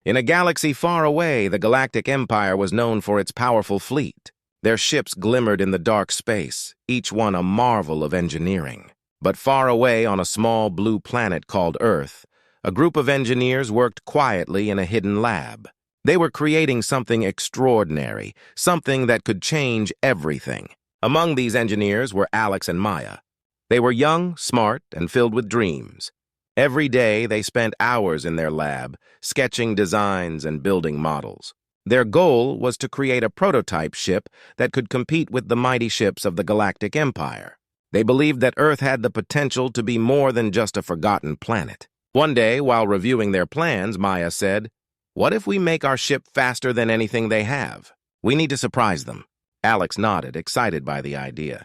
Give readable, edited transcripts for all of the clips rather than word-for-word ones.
In a galaxy far away, the Galactic Empire was known for its powerful fleet. Their ships glimmered in the dark space, each one a marvel of engineering. But far away on a small blue planet called Earth, a group of engineers worked quietly in a hidden lab. They were creating something extraordinary, something that could change everything. Among these engineers were Alex and Maya. They were young, smart, and filled with dreams. Every day, they spent hours in their lab, sketching designs and building models. Their goal was to create a prototype ship that could compete with the mighty ships of the Galactic Empire. They believed that Earth had the potential to be more than just a forgotten planet. One day, while reviewing their plans, Maya said, "What if we make our ship faster than anything they have? We need to surprise them." Alex nodded, excited by the idea.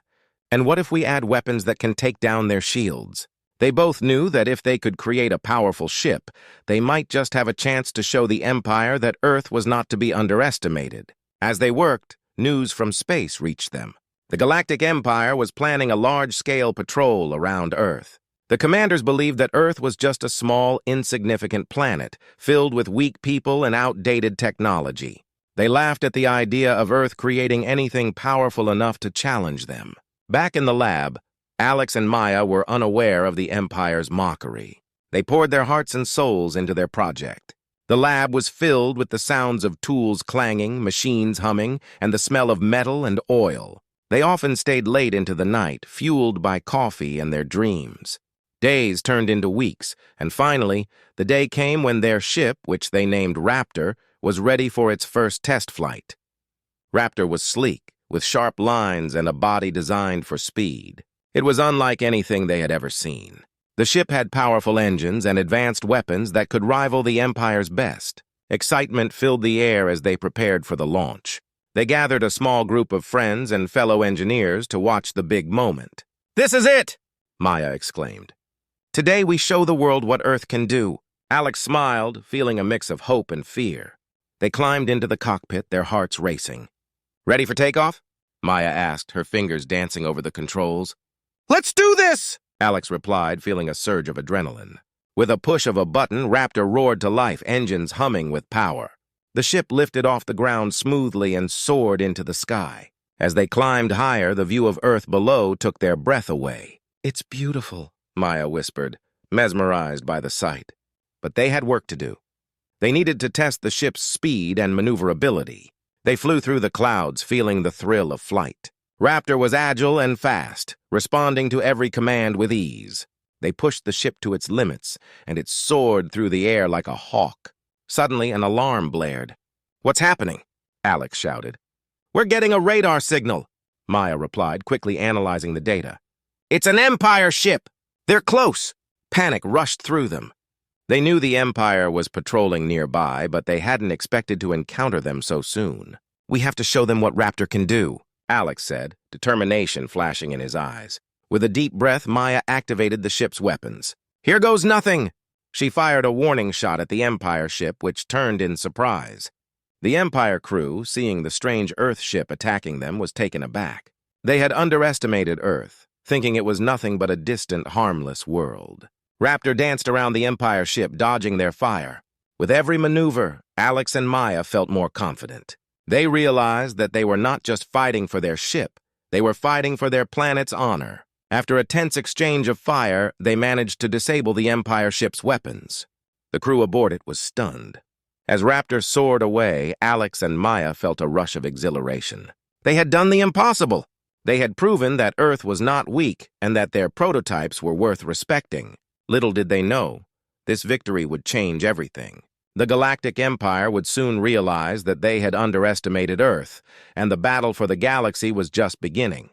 "And what if we add weapons that can take down their shields?" They both knew that if they could create a powerful ship, they might just have a chance to show the Empire that Earth was not to be underestimated. As they worked, news from space reached them. The Galactic Empire was planning a large-scale patrol around Earth. The commanders believed that Earth was just a small, insignificant planet, filled with weak people and outdated technology. They laughed at the idea of Earth creating anything powerful enough to challenge them. Back in the lab, Alex and Maya were unaware of the Empire's mockery. They poured their hearts and souls into their project. The lab was filled with the sounds of tools clanging, machines humming, and the smell of metal and oil. They often stayed late into the night, fueled by coffee and their dreams. Days turned into weeks, and finally, the day came when their ship, which they named Raptor, was ready for its first test flight. Raptor was sleek, with sharp lines and a body designed for speed. It was unlike anything they had ever seen. The ship had powerful engines and advanced weapons that could rival the Empire's best. Excitement filled the air as they prepared for the launch. They gathered a small group of friends and fellow engineers to watch the big moment. "This is it!" Maya exclaimed. "Today we show the world what Earth can do." Alex smiled, feeling a mix of hope and fear. They climbed into the cockpit, their hearts racing. "Ready for takeoff?" Maya asked, her fingers dancing over the controls. "Let's do this!" Alex replied, feeling a surge of adrenaline. With a push of a button, Raptor roared to life, engines humming with power. The ship lifted off the ground smoothly and soared into the sky. As they climbed higher, the view of Earth below took their breath away. "It's beautiful," Maya whispered, mesmerized by the sight. But they had work to do. They needed to test the ship's speed and maneuverability. They flew through the clouds, feeling the thrill of flight. Raptor was agile and fast, responding to every command with ease. They pushed the ship to its limits, and it soared through the air like a hawk. Suddenly, an alarm blared. "What's happening?" Alex shouted. "We're getting a radar signal," Maya replied, quickly analyzing the data. "It's an Empire ship! They're close!" Panic rushed through them. They knew the Empire was patrolling nearby, but they hadn't expected to encounter them so soon. "We have to show them what Raptor can do," Alex said, determination flashing in his eyes. With a deep breath, Maya activated the ship's weapons. "Here goes nothing!" She fired a warning shot at the Empire ship, which turned in surprise. The Empire crew, seeing the strange Earth ship attacking them, was taken aback. They had underestimated Earth, thinking it was nothing but a distant, harmless world. Raptor danced around the Empire ship, dodging their fire. With every maneuver, Alex and Maya felt more confident. They realized that they were not just fighting for their ship, they were fighting for their planet's honor. After a tense exchange of fire, they managed to disable the Empire ship's weapons. The crew aboard it was stunned. As Raptor soared away, Alex and Maya felt a rush of exhilaration. They had done the impossible. They had proven that Earth was not weak and that their prototypes were worth respecting. Little did they know, this victory would change everything. The Galactic Empire would soon realize that they had underestimated Earth, and the battle for the galaxy was just beginning.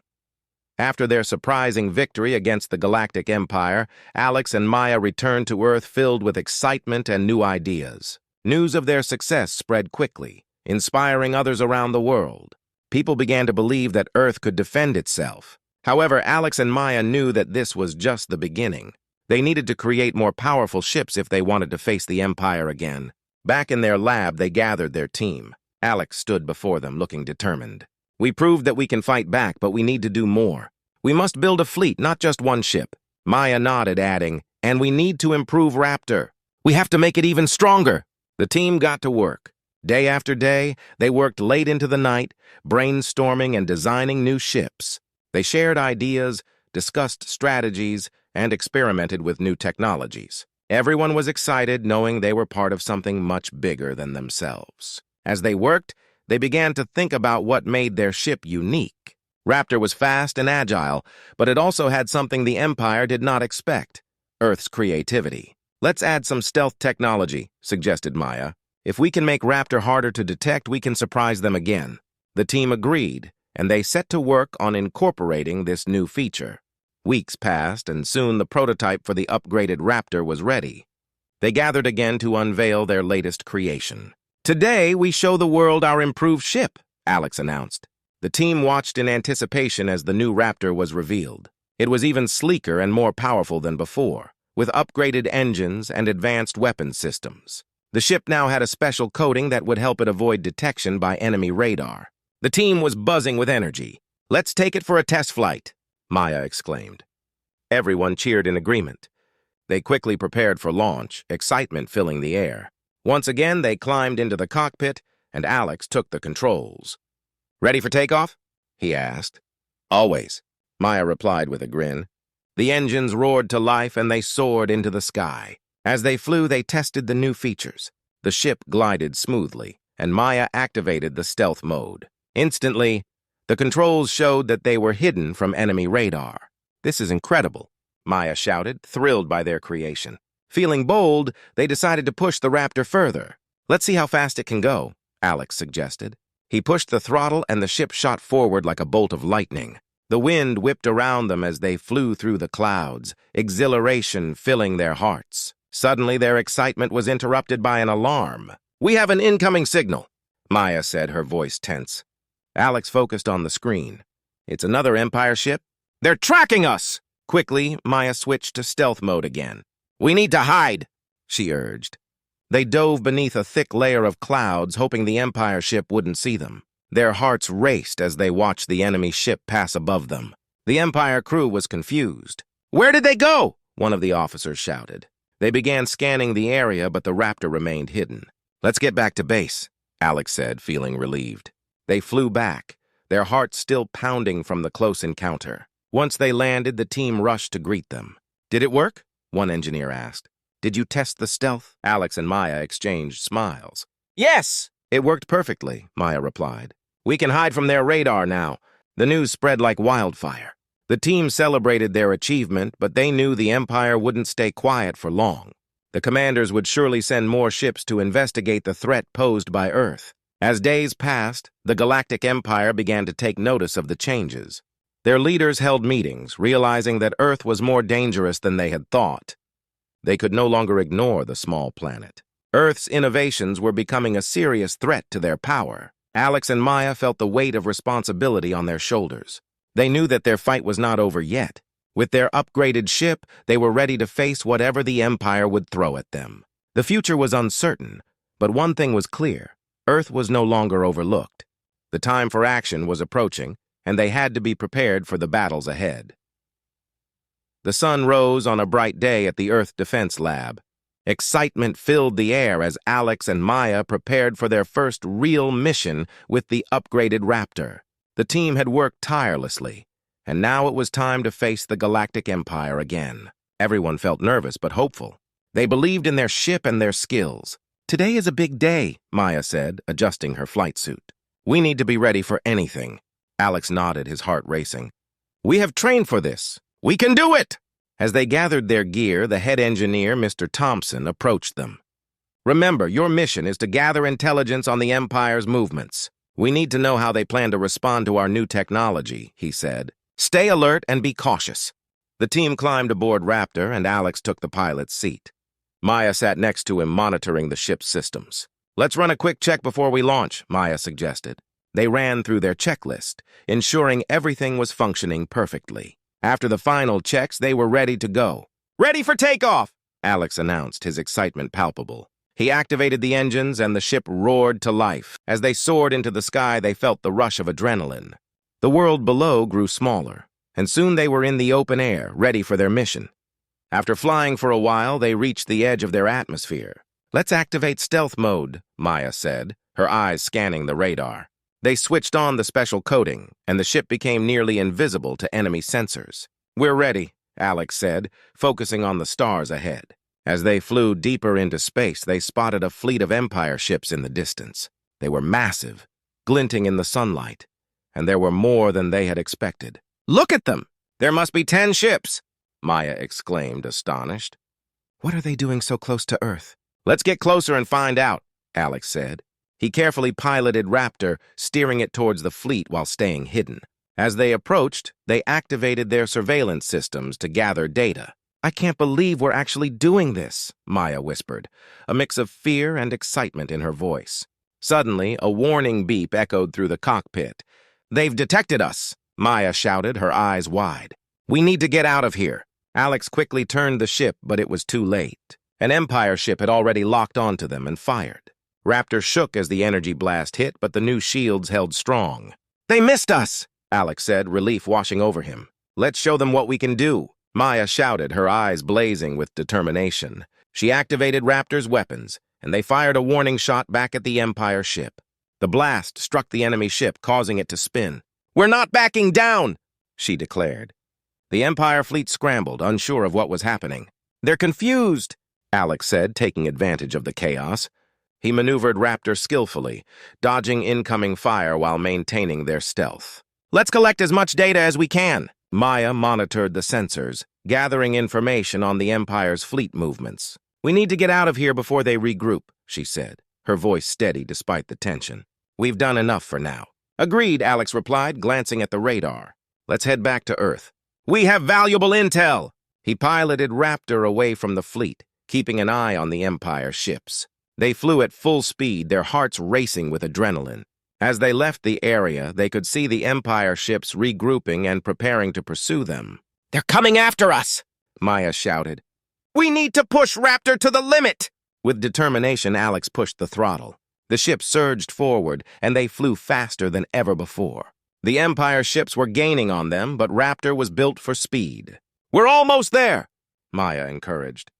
After their surprising victory against the Galactic Empire, Alex and Maya returned to Earth filled with excitement and new ideas. News of their success spread quickly, inspiring others around the world. People began to believe that Earth could defend itself. However, Alex and Maya knew that this was just the beginning. They needed to create more powerful ships if they wanted to face the Empire again. Back in their lab, they gathered their team. Alex stood before them, looking determined. "We proved that we can fight back, but we need to do more. We must build a fleet, not just one ship." Maya nodded, adding, "And we need to improve Raptor. We have to make it even stronger." The team got to work. Day after day, they worked late into the night, brainstorming and designing new ships. They shared ideas, discussed strategies, and experimented with new technologies. Everyone was excited, knowing they were part of something much bigger than themselves. As they worked, they began to think about what made their ship unique. Raptor was fast and agile, but it also had something the Empire did not expect: Earth's creativity. "Let's add some stealth technology," suggested Maya. "If we can make Raptor harder to detect, we can surprise them again." The team agreed, and they set to work on incorporating this new feature. Weeks passed, and soon the prototype for the upgraded Raptor was ready. They gathered again to unveil their latest creation. "Today, we show the world our improved ship," Alex announced. The team watched in anticipation as the new Raptor was revealed. It was even sleeker and more powerful than before, with upgraded engines and advanced weapon systems. The ship now had a special coating that would help it avoid detection by enemy radar. The team was buzzing with energy. "Let's take it for a test flight," Maya exclaimed. Everyone cheered in agreement. They quickly prepared for launch, excitement filling the air. Once again, they climbed into the cockpit, and Alex took the controls. "Ready for takeoff?" he asked. "Always," Maya replied with a grin. The engines roared to life, and they soared into the sky. As they flew, they tested the new features. The ship glided smoothly, and Maya activated the stealth mode. Instantly, the controls showed that they were hidden from enemy radar. "This is incredible," Maya shouted, thrilled by their creation. Feeling bold, they decided to push the Raptor further. "Let's see how fast it can go," Alex suggested. He pushed the throttle, and the ship shot forward like a bolt of lightning. The wind whipped around them as they flew through the clouds, exhilaration filling their hearts. Suddenly, their excitement was interrupted by an alarm. "We have an incoming signal," Maya said, her voice tense. Alex focused on the screen. "It's another Empire ship." "They're tracking us!" Quickly, Maya switched to stealth mode again. "We need to hide," she urged. They dove beneath a thick layer of clouds, hoping the Empire ship wouldn't see them. Their hearts raced as they watched the enemy ship pass above them. The Empire crew was confused. "Where did they go?" one of the officers shouted. They began scanning the area, but the Raptor remained hidden. "Let's get back to base," Alex said, feeling relieved. They flew back, their hearts still pounding from the close encounter. Once they landed, the team rushed to greet them. "Did it work?" one engineer asked. "Did you test the stealth?" Alex and Maya exchanged smiles. "Yes!" "It worked perfectly," Maya replied. "We can hide from their radar now." The news spread like wildfire. The team celebrated their achievement, but they knew the Empire wouldn't stay quiet for long. The commanders would surely send more ships to investigate the threat posed by Earth. As days passed, the Galactic Empire began to take notice of the changes. Their leaders held meetings, realizing that Earth was more dangerous than they had thought. They could no longer ignore the small planet. Earth's innovations were becoming a serious threat to their power. Alex and Maya felt the weight of responsibility on their shoulders. They knew that their fight was not over yet. With their upgraded ship, they were ready to face whatever the Empire would throw at them. The future was uncertain, but one thing was clear: Earth was no longer overlooked. The time for action was approaching, and they had to be prepared for the battles ahead. The sun rose on a bright day at the Earth Defense Lab. Excitement filled the air as Alex and Maya prepared for their first real mission with the upgraded Raptor. The team had worked tirelessly, and now it was time to face the Galactic Empire again. Everyone felt nervous but hopeful. They believed in their ship and their skills. "Today is a big day," Maya said, adjusting her flight suit. "We need to be ready for anything." Alex nodded, his heart racing. "We have trained for this. We can do it!" As they gathered their gear, the head engineer, Mr. Thompson, approached them. "Remember, your mission is to gather intelligence on the Empire's movements. We need to know how they plan to respond to our new technology," he said. "Stay alert and be cautious." The team climbed aboard Raptor, and Alex took the pilot's seat. Maya sat next to him, monitoring the ship's systems. "Let's run a quick check before we launch," Maya suggested. They ran through their checklist, ensuring everything was functioning perfectly. After the final checks, they were ready to go. "Ready for takeoff!" Alex announced, his excitement palpable. He activated the engines, and the ship roared to life. As they soared into the sky, they felt the rush of adrenaline. The world below grew smaller, and soon they were in the open air, ready for their mission. After flying for a while, they reached the edge of their atmosphere. Let's activate stealth mode, Maya said, her eyes scanning the radar. They switched on the special coating, and the ship became nearly invisible to enemy sensors. We're ready, Alex said, focusing on the stars ahead. As they flew deeper into space, they spotted a fleet of Empire ships in the distance. They were massive, glinting in the sunlight, and there were more than they had expected. Look at them! There must be 10 ships! Maya exclaimed, astonished. What are they doing so close to Earth? Let's get closer and find out, Alex said. He carefully piloted Raptor, steering it towards the fleet while staying hidden. As they approached, they activated their surveillance systems to gather data. I can't believe we're actually doing this, Maya whispered, a mix of fear and excitement in her voice. Suddenly, a warning beep echoed through the cockpit. They've detected us, Maya shouted, her eyes wide. We need to get out of here. Alex quickly turned the ship, but it was too late. An Empire ship had already locked onto them and fired. Raptor shook as the energy blast hit, but the new shields held strong. They missed us, Alex said, relief washing over him. Let's show them what we can do, Maya shouted, her eyes blazing with determination. She activated Raptor's weapons, and they fired a warning shot back at the Empire ship. The blast struck the enemy ship, causing it to spin. We're not backing down, she declared. The Empire fleet scrambled, unsure of what was happening. They're confused, Alex said, taking advantage of the chaos. He maneuvered Raptor skillfully, dodging incoming fire while maintaining their stealth. Let's collect as much data as we can. Maya monitored the sensors, gathering information on the Empire's fleet movements. We need to get out of here before they regroup, she said, her voice steady despite the tension. We've done enough for now. Agreed, Alex replied, glancing at the radar. Let's head back to Earth. We have valuable intel! He piloted Raptor away from the fleet, keeping an eye on the Empire ships. They flew at full speed, their hearts racing with adrenaline. As they left the area, they could see the Empire ships regrouping and preparing to pursue them. They're coming after us, Maya shouted. We need to push Raptor to the limit! With determination, Alex pushed the throttle. The ships surged forward, and they flew faster than ever before. The Empire ships were gaining on them, but Raptor was built for speed. We're almost there, Maya encouraged.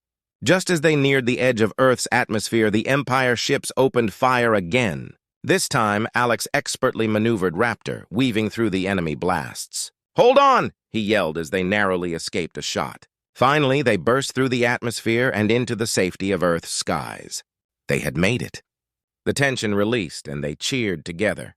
Just as they neared the edge of Earth's atmosphere, the Empire ships opened fire again. This time, Alex expertly maneuvered Raptor, weaving through the enemy blasts. Hold on, he yelled as they narrowly escaped a shot. Finally, they burst through the atmosphere and into the safety of Earth's skies. They had made it. The tension released, and they cheered together.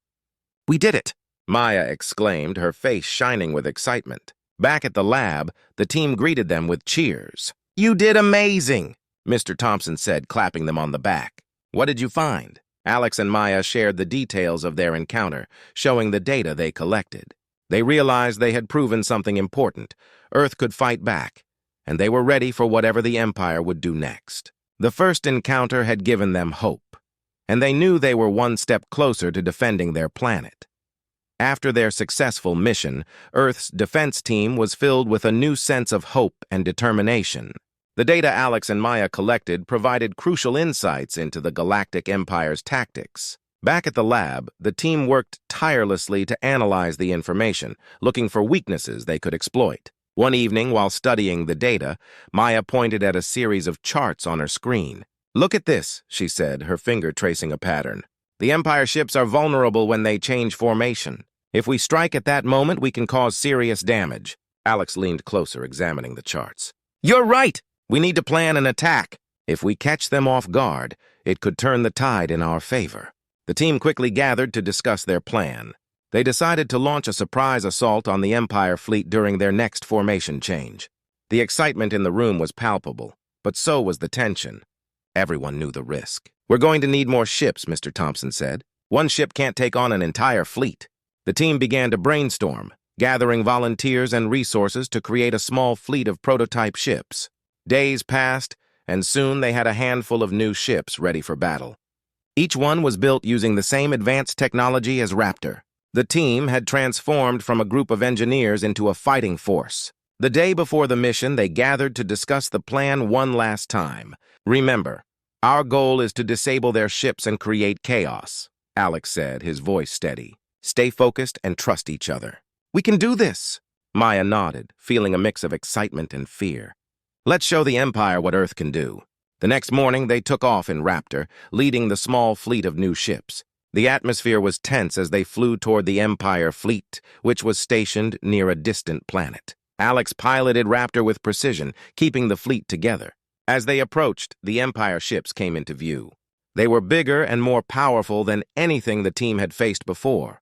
We did it, Maya exclaimed, her face shining with excitement. Back at the lab, the team greeted them with cheers. You did amazing, Mr. Thompson said, clapping them on the back. What did you find? Alex and Maya shared the details of their encounter, showing the data they collected. They realized they had proven something important. Earth could fight back, and they were ready for whatever the Empire would do next. The first encounter had given them hope, and they knew they were one step closer to defending their planet. After their successful mission, Earth's defense team was filled with a new sense of hope and determination. The data Alex and Maya collected provided crucial insights into the Galactic Empire's tactics. Back at the lab, the team worked tirelessly to analyze the information, looking for weaknesses they could exploit. One evening, while studying the data, Maya pointed at a series of charts on her screen. Look at this, she said, her finger tracing a pattern. The Empire ships are vulnerable when they change formation. If we strike at that moment, we can cause serious damage. Alex leaned closer, examining the charts. You're right! We need to plan an attack. If we catch them off guard, it could turn the tide in our favor. The team quickly gathered to discuss their plan. They decided to launch a surprise assault on the Empire fleet during their next formation change. The excitement in the room was palpable, but so was the tension. Everyone knew the risk. We're going to need more ships, Mr. Thompson said. One ship can't take on an entire fleet. The team began to brainstorm, gathering volunteers and resources to create a small fleet of prototype ships. Days passed, and soon they had a handful of new ships ready for battle. Each one was built using the same advanced technology as Raptor. The team had transformed from a group of engineers into a fighting force. The day before the mission, they gathered to discuss the plan one last time. Remember, our goal is to disable their ships and create chaos, Alex said, his voice steady. Stay focused and trust each other. We can do this, Maya nodded, feeling a mix of excitement and fear. Let's show the Empire what Earth can do. The next morning, they took off in Raptor, leading the small fleet of new ships. The atmosphere was tense as they flew toward the Empire fleet, which was stationed near a distant planet. Alex piloted Raptor with precision, keeping the fleet together. As they approached, the Empire ships came into view. They were bigger and more powerful than anything the team had faced before.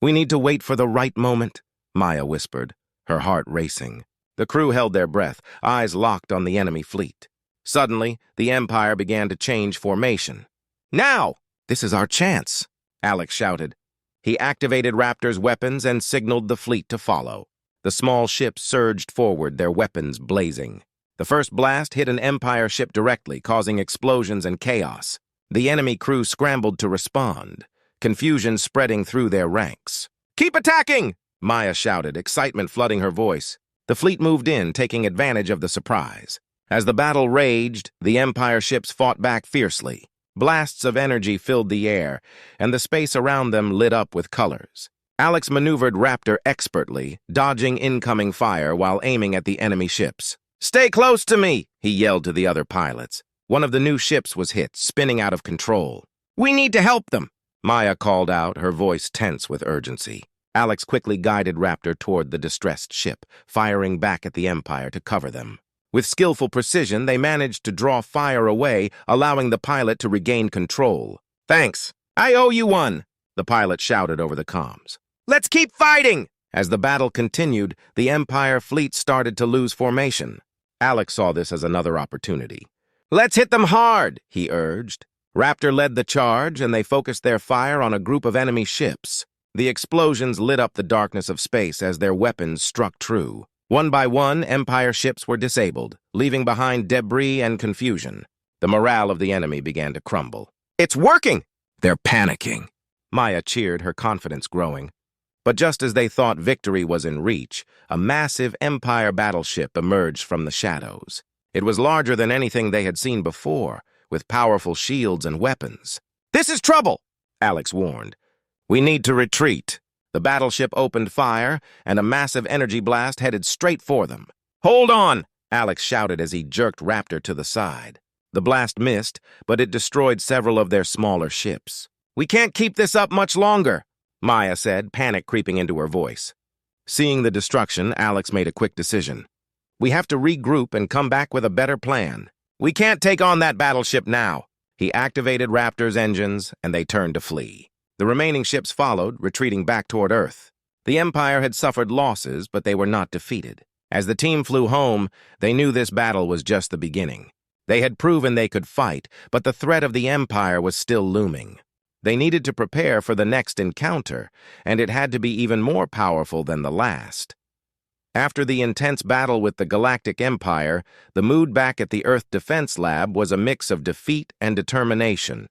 "We need to wait for the right moment," Maya whispered, her heart racing. The crew held their breath, eyes locked on the enemy fleet. Suddenly, the Empire began to change formation. "Now! This is our chance," Alex shouted. He activated Raptor's weapons and signaled the fleet to follow. The small ships surged forward, their weapons blazing. The first blast hit an Empire ship directly, causing explosions and chaos. The enemy crew scrambled to respond, confusion spreading through their ranks. "Keep attacking!" Maya shouted, excitement flooding her voice. The fleet moved in, taking advantage of the surprise. As the battle raged, the Empire ships fought back fiercely. Blasts of energy filled the air, and the space around them lit up with colors. Alex maneuvered Raptor expertly, dodging incoming fire while aiming at the enemy ships. "Stay close to me!" he yelled to the other pilots. One of the new ships was hit, spinning out of control. "We need to help them!" Maya called out, her voice tense with urgency. Alex quickly guided Raptor toward the distressed ship, firing back at the Empire to cover them. With skillful precision, they managed to draw fire away, allowing the pilot to regain control. "Thanks. I owe you one," the pilot shouted over the comms. "Let's keep fighting!" As the battle continued, the Empire fleet started to lose formation. Alex saw this as another opportunity. "Let's hit them hard," he urged. Raptor led the charge, and they focused their fire on a group of enemy ships. The explosions lit up the darkness of space as their weapons struck true. One by one, Empire ships were disabled, leaving behind debris and confusion. The morale of the enemy began to crumble. "It's working!" "They're panicking," Maya cheered, her confidence growing. But just as they thought victory was in reach, a massive Empire battleship emerged from the shadows. It was larger than anything they had seen before, with powerful shields and weapons. "This is trouble!" Alex warned. "We need to retreat." The battleship opened fire, and a massive energy blast headed straight for them. "Hold on!" Alex shouted as he jerked Raptor to the side. The blast missed, but it destroyed several of their smaller ships. "We can't keep this up much longer," Maya said, panic creeping into her voice. Seeing the destruction, Alex made a quick decision. "We have to regroup and come back with a better plan. We can't take on that battleship now." He activated Raptor's engines, and they turned to flee. The remaining ships followed, retreating back toward Earth. The Empire had suffered losses, but they were not defeated. As the team flew home, they knew this battle was just the beginning. They had proven they could fight, but the threat of the Empire was still looming. They needed to prepare for the next encounter, and it had to be even more powerful than the last. After the intense battle with the Galactic Empire, the mood back at the Earth Defense Lab was a mix of defeat and determination.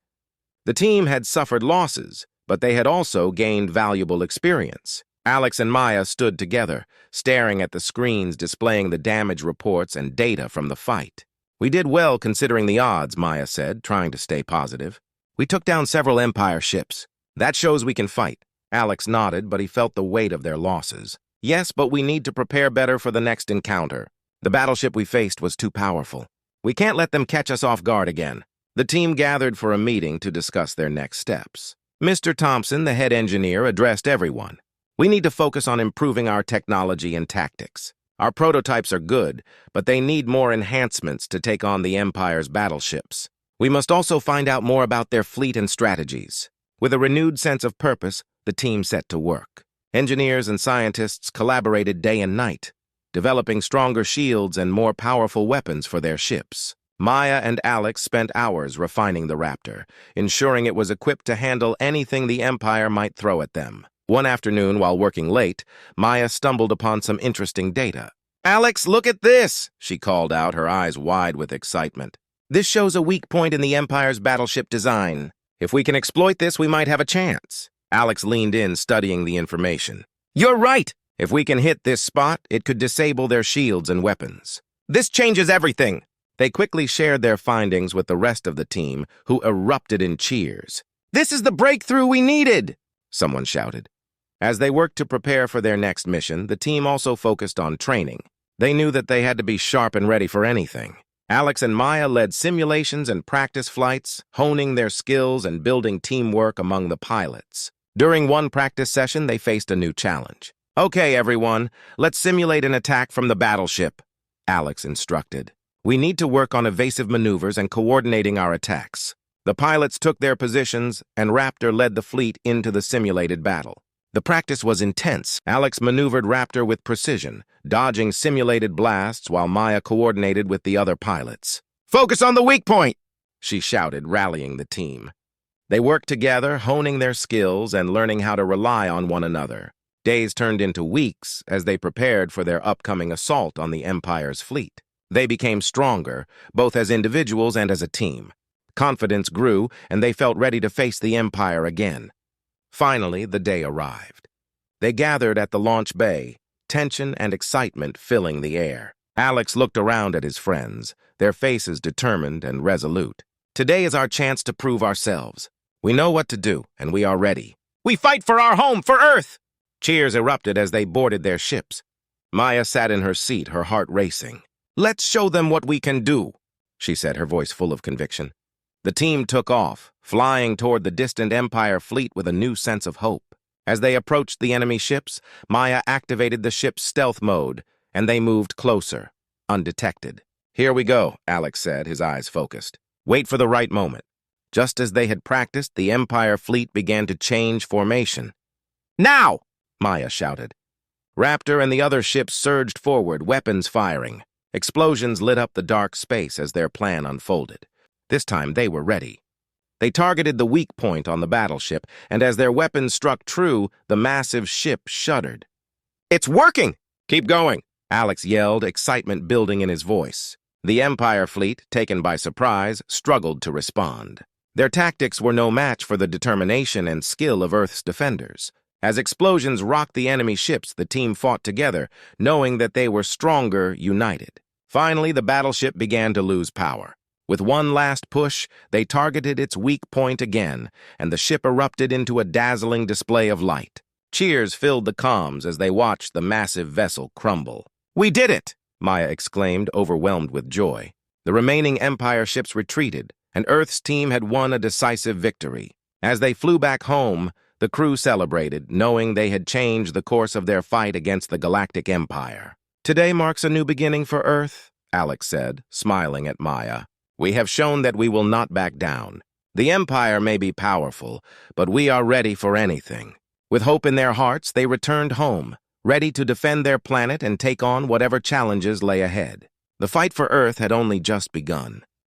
The team had suffered losses, but they had also gained valuable experience. Alex and Maya stood together, staring at the screens displaying the damage reports and data from the fight. "We did well considering the odds," Maya said, trying to stay positive. "We took down several Empire ships. That shows we can fight." Alex nodded, but he felt the weight of their losses. "Yes, but we need to prepare better for the next encounter. The battleship we faced was too powerful. We can't let them catch us off guard again." The team gathered for a meeting to discuss their next steps. Mr. Thompson, the head engineer, addressed everyone. "We need to focus on improving our technology and tactics. Our prototypes are good, but they need more enhancements to take on the Empire's battleships. We must also find out more about their fleet and strategies." With a renewed sense of purpose, the team set to work. Engineers and scientists collaborated day and night, developing stronger shields and more powerful weapons for their ships. Maya and Alex spent hours refining the Raptor, ensuring it was equipped to handle anything the Empire might throw at them. One afternoon, while working late, Maya stumbled upon some interesting data. "Alex, look at this!" she called out, her eyes wide with excitement. "This shows a weak point in the Empire's battleship design. If we can exploit this, we might have a chance." Alex leaned in, studying the information. "You're right! If we can hit this spot, it could disable their shields and weapons. This changes everything!" They quickly shared their findings with the rest of the team, who erupted in cheers. "This is the breakthrough we needed!" someone shouted. As they worked to prepare for their next mission, the team also focused on training. They knew that they had to be sharp and ready for anything. Alex and Maya led simulations and practice flights, honing their skills and building teamwork among the pilots. During one practice session, they faced a new challenge. "Okay, everyone, let's simulate an attack from the battleship," Alex instructed. "We need to work on evasive maneuvers and coordinating our attacks." The pilots took their positions, and Raptor led the fleet into the simulated battle. The practice was intense. Alex maneuvered Raptor with precision, dodging simulated blasts while Maya coordinated with the other pilots. "Focus on the weak point!" she shouted, rallying the team. They worked together, honing their skills and learning how to rely on one another. Days turned into weeks as they prepared for their upcoming assault on the Empire's fleet. They became stronger, both as individuals and as a team. Confidence grew, and they felt ready to face the Empire again. Finally, the day arrived. They gathered at the launch bay, tension and excitement filling the air. Alex looked around at his friends, their faces determined and resolute. "Today is our chance to prove ourselves. We know what to do, and we are ready. We fight for our home, for Earth!" Cheers erupted as they boarded their ships. Maya sat in her seat, her heart racing. "Let's show them what we can do," she said, her voice full of conviction. The team took off, flying toward the distant Empire fleet with a new sense of hope. As they approached the enemy ships, Maya activated the ship's stealth mode, and they moved closer, undetected. "Here we go," Alex said, his eyes focused. "Wait for the right moment." Just as they had practiced, the Empire fleet began to change formation. "Now!" Maya shouted. Raptor and the other ships surged forward, weapons firing. Explosions lit up the dark space as their plan unfolded. This time they were ready. They targeted the weak point on the battleship, and as their weapons struck true, the massive ship shuddered. "It's working!" "Keep going!" Alex yelled, excitement building in his voice. The Empire fleet, taken by surprise, struggled to respond. Their tactics were no match for the determination and skill of Earth's defenders. As explosions rocked the enemy ships, the team fought together, knowing that they were stronger, united. Finally, the battleship began to lose power. With one last push, they targeted its weak point again, and the ship erupted into a dazzling display of light. Cheers filled the comms as they watched the massive vessel crumble. "We did it!" Maya exclaimed, overwhelmed with joy. The remaining Empire ships retreated, and Earth's team had won a decisive victory. As they flew back home, the crew celebrated, knowing they had changed the course of their fight against the Galactic Empire. "Today marks a new beginning for Earth," Alex said, smiling at Maya. "We have shown that we will not back down. The Empire may be powerful, but we are ready for anything." With hope in their hearts, they returned home, ready to defend their planet and take on whatever challenges lay ahead. The fight for Earth had only just begun.